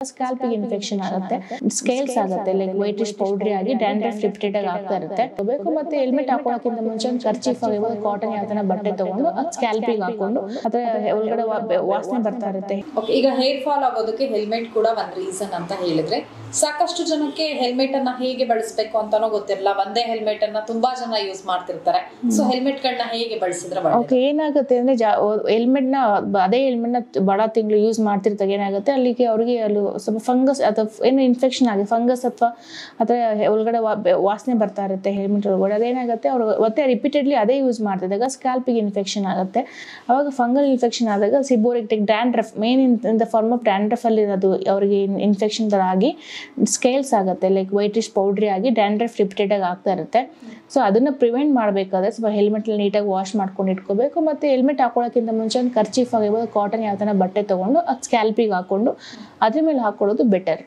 ಸ್ಕ್ಯಾಲ್ಪಿಗೆ infection ಆಗುತ್ತೆ, scales ಆಗುತ್ತೆ, like whitish powdery ಆಗಿ ಡ್ಯಾಂಡ್ರಫ್ ರಿಪೀಟೆಡ್ ಆಗಿ ಆಗ್ತಾ ಇರುತ್ತೆ. ಬೇಕು ಮತ್ತೆ ಹೆಲ್ಮೆಟ್ ಹಾಕೊಳ್ಳೋಕ್ಕಿಂತ ಮುಂಚೆ ಒಂದು ಕರ್ಚೀಫ್ ಆಗಿರ್ಬೋದು, ಕಾಟನ್ ಯಾವ್ದನ ಬಟ್ಟೆ ತಗೊಂಡು ಅದು ಸ್ಕ್ಯಾಲ್ಪಿಗೆ ಹಾಕೊಂಡು ಅದ್ರ ಒಳಗಡೆ ವಾಸನೆ ಬರ್ತಾ ಇರುತ್ತೆ. ಈಗ ಹೇರ್ ಫಾಲ್ ಆಗೋದಕ್ಕೆ ಹೆಲ್ಮೆಟ್ ಕೂಡ ಒಂದ್ ರೀಸನ್ ಅಂತ ಹೇಳಿದ್ರೆ, ಸಾಕಷ್ಟು ಜನಕ್ಕೆ ಹೆಲ್ಮೆಟ್ ಅನ್ನ ಹೇಗೆ ಬಳಸಬೇಕು ಅಂತಾನೋ ಗೊತ್ತಿರಲ್ಲ. ಒಂದೇ ಹೆಲ್ಮೆಟ್ ಅನ್ನ ತುಂಬಾ ಜನ ಯೂಸ್ ಮಾಡ್ತಿರ್ತಾರೆ. ಸೊ ಹೆಲ್ಮೆಟ್ ಗಳನ್ನ ಹೇಗೆ ಬಳಸಿದ್ರೆ ಏನಾಗುತ್ತೆ ಅಂದ್ರೆ ಹೆಲ್ಮೆಟ್ ನ ಅದೇ ಹೆಲ್ಮೆಟ್ ನ ಬಹಳ ತಿಂಗಳು ಯೂಸ್ ಮಾಡ್ತಿರ್ತಾರೆ. ಏನಾಗುತ್ತೆ ಅಲ್ಲಿಗೆ ಅವ್ರಿಗೆ ಅಲ್ಲಿ ಸ್ವಲ್ಪ ಫಂಗಸ್ ಅಥವಾ ಏನು ಇನ್ಫೆಕ್ಷನ್ ಆಗಿ ಫಂಗಸ್ ಅಥವಾ ಒಳಗಡೆ ವಾಸನೆ ಬರ್ತಾ ಇರುತ್ತೆ ಹೆಲ್ಮೆಟ್ ಒಳಗಡೆ. ಅದೇನಾಗುತ್ತೆ ಅವ್ರು ಮತ್ತೆ ರಿಪೀಟೆಡ್ಲಿ ಅದೇ ಯೂಸ್ ಮಾಡ್ತಿದ್ದಾಗ ಸ್ಕ್ಯಾಲ್ಪಿಗೆ ಇನ್ಫೆಕ್ಷನ್ ಆಗುತ್ತೆ. ಅವಾಗ ಫಂಗಲ್ ಇನ್ಫೆಕ್ಷನ್ ಆದಾಗ seborrheic dandruff, main in the form of dandruff ಅಲ್ಲಿ ಅದು ಅವರಿಗೆ ಇನ್ಫೆಕ್ಷನ್ ತರ ಆಗಿ ಸ್ಕೇಲ್ಸ್ ಆಗುತ್ತೆ, ಲೈಕ್ ವೈಟಿಶ್ ಪೌಡ್ರಿ ಆಗಿ ಡ್ಯಾಂಡ್ರಫ್ ರಿಪೀಟೆಡ್ ಆಗಿ ಆಗ್ತಾ ಇರುತ್ತೆ. ಸೊ ಅದನ್ನ ಪ್ರಿವೆಂಟ್ ಮಾಡಬೇಕಾದ್ರೆ ಸ್ವಲ್ಪ ಹೆಲ್ಮೆಟ್ ನೀಟಾಗಿ ವಾಶ್ ಮಾಡ್ಕೊಂಡು ಇಟ್ಕೋಬೇಕು. ಮತ್ತೆ ಹೆಲ್ಮೆಟ್ ಹಾಕೊಳ್ಳೋಕ್ಕಿಂತ ಮುಂಚೆ ಒಂದು ಕರ್ಚೀಫ್ ಆಗಿರ್ಬೋದು, ಕಾಟನ್ ಯಾವ್ದನ ಬಟ್ಟೆ ತಗೊಂಡು ಅದು ಸ್ಕ್ಯಾಲ್ಪಿಗೆ ಹಾಕೊಂಡು ಅದ್ರ ಮೇಲೆ ಹಾಕೊಳ್ಳೋದು ಬೆಟರ್.